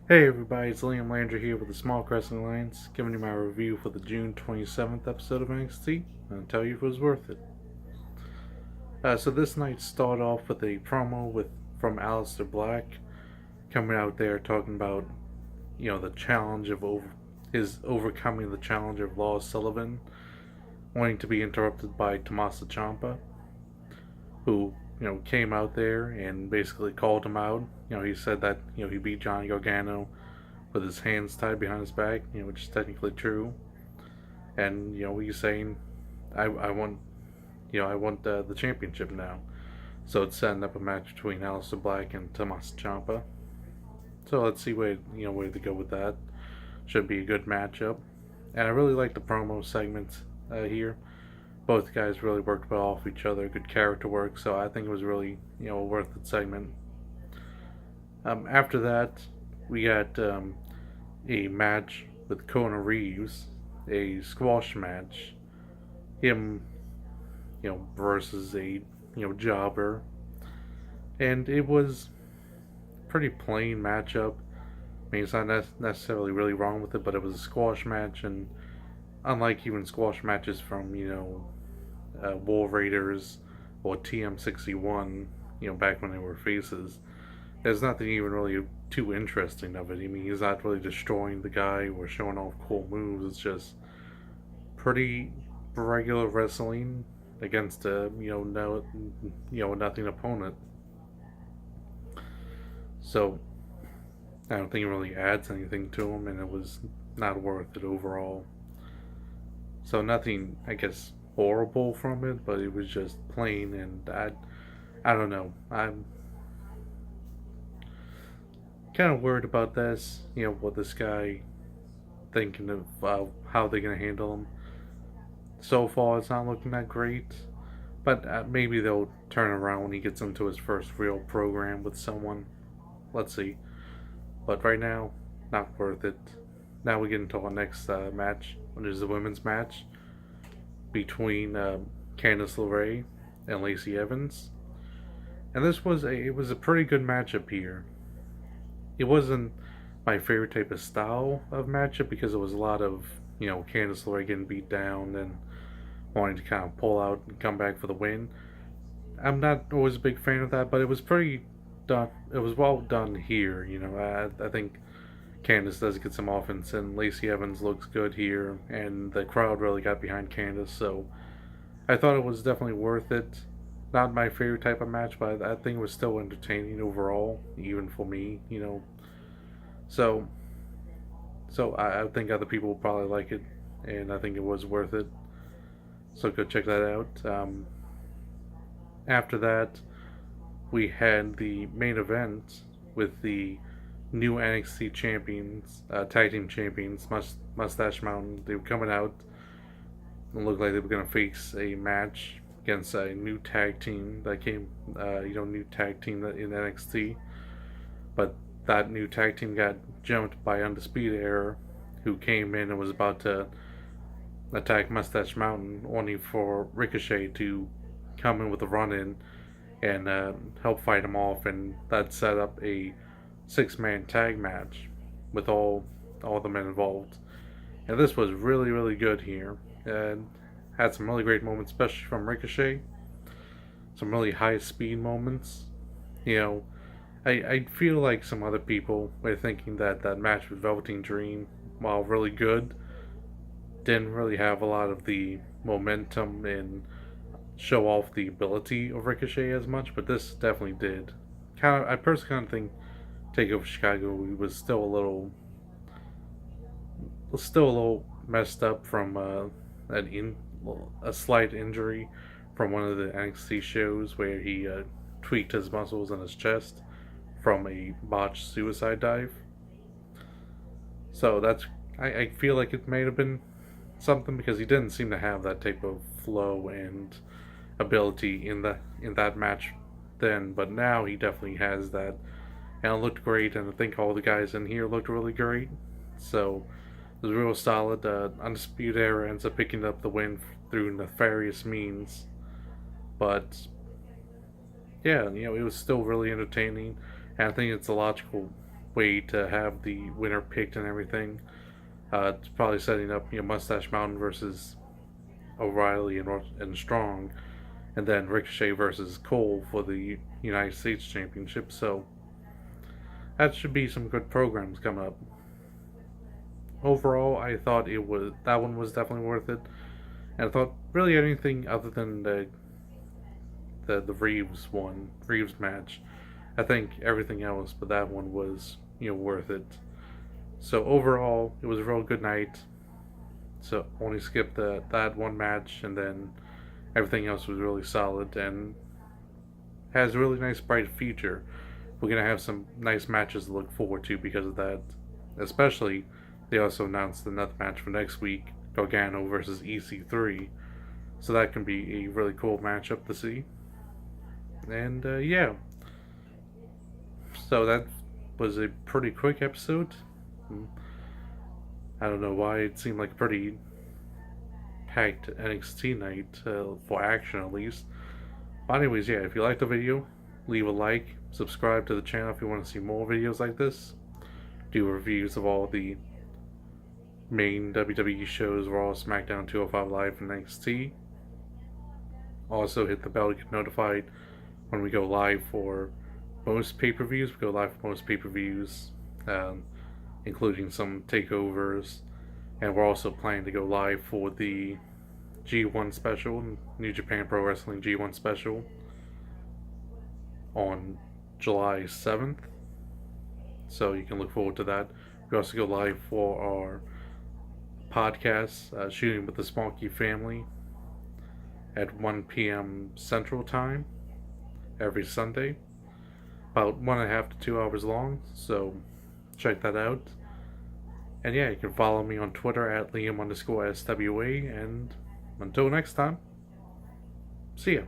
Hey everybody, it's Liam Landry here with the Small Wrestling Alliance, giving you my review for the June 27th episode of NXT, and I'll tell you if it was worth it. So this night started off with a promo from Aleister Black, coming out there talking about, the challenge of his overcoming the challenge of Lars Sullivan, wanting to be interrupted by Tommaso Ciampa, who, came out there and basically called him out. He said that, he beat Johnny Gargano with his hands tied behind his back, which is technically true. And he's saying, I want, I want the championship now. So it's setting up a match between Aleister Black and Tommaso Ciampa. So let's see where to go with that. Should be a good matchup. And I really like the promo segments here. Both guys really worked well off each other, good character work. So I think it was really a worth it segment. After that, we got a match with Kona Reeves, a squash match. Him, versus a jobber, and it was pretty plain matchup. I mean, it's not necessarily really wrong with it, but it was a squash match, and unlike even squash matches from War Raiders or TM61, back when they were faces, there's nothing even really too interesting of it. I mean, he's not really destroying the guy or showing off cool moves. It's just pretty regular wrestling against a nothing opponent. So I don't think it really adds anything to him, and it was not worth it overall. So nothing, I guess, horrible from it, but it was just plain, and I don't know. I'm kind of worried about this. What this guy thinking of how they're gonna handle him. So far, it's not looking that great, but maybe they'll turn around when he gets into his first real program with someone. Let's see. But right now, not worth it. Now we get into our next match, which is the women's match between Candice LeRae and Lacey Evans. And it was a pretty good matchup here. It wasn't my favorite type of style of matchup because it was a lot of Candice LeRae getting beat down and wanting to kind of pull out and come back for the win. I'm not always a big fan of that, but it was pretty done. It was well done here. I think Candice does get some offense, and Lacey Evans looks good here, and the crowd really got behind Candice, so I thought it was definitely worth it. Not my favorite type of match, but I think it was still entertaining overall, even for me. So I think other people will probably like it, and I think it was worth it. So go check that out. After that, we had the main event with the new NXT champions, tag team champions, Moustache Mountain. They were coming out and looked like they were going to face a match against a new tag team that came, new tag team in NXT. But that new tag team got jumped by Undisputed Era, who came in and was about to attack Moustache Mountain, only for Ricochet to come in with a run-in and help fight him off, and that set up a six-man tag match with all the men involved. And this was really, really good here, and had some really great moments, especially from Ricochet. Some really high-speed moments. I feel like some other people were thinking that match with Velveteen Dream, while really good, didn't really have a lot of the momentum and show off the ability of Ricochet as much, but this definitely did. I personally kind of think Takeover Chicago was still a little messed up from a slight injury from one of the NXT shows where he tweaked his muscles in his chest from a botched suicide dive. So I feel like it may have been something because he didn't seem to have that type of flow and ability in that match then, but now he definitely has that, and it looked great, and I think all the guys in here looked really great. So it was real solid. Undisputed Era ends up picking up the win through nefarious means, but yeah, it was still really entertaining, and I think it's a logical way to have the winner picked and everything. It's probably setting up Moustache Mountain versus O'Reilly and Strong, and then Ricochet versus Cole for the United States Championship. So that should be some good programs coming up. Overall, I thought that one was definitely worth it, and I thought really anything other than the Reeves match. I think everything else but that one was worth it. So overall, it was a real good night. So only skipped that one match, and then everything else was really solid and has a really nice bright future. We're gonna have some nice matches to look forward to because of that. Especially, they also announced another match for next week: Gargano versus EC3. So that can be a really cool matchup to see. And yeah, so that was a pretty quick episode. I don't know why it seemed like a pretty packed NXT night for action at least. But anyways, yeah, if you liked the video, leave a like, subscribe to the channel if you want to see more videos like this. Do reviews of all the main WWE shows: Raw, SmackDown, 205 Live, and NXT. Also hit the bell to get notified when we go live for most pay-per-views. We go live for most pay-per-views, including some takeovers. And we're also planning to go live for the G1 special, New Japan Pro Wrestling G1 special, on July 7th. So you can look forward to that. We also go live for our podcast, Shooting with the Smallkey Family, at 1 p.m. Central Time every Sunday. About 1.5 to 2 hours long, so check that out. And yeah, you can follow me on Twitter at Liam_SWA. And until next time, see ya.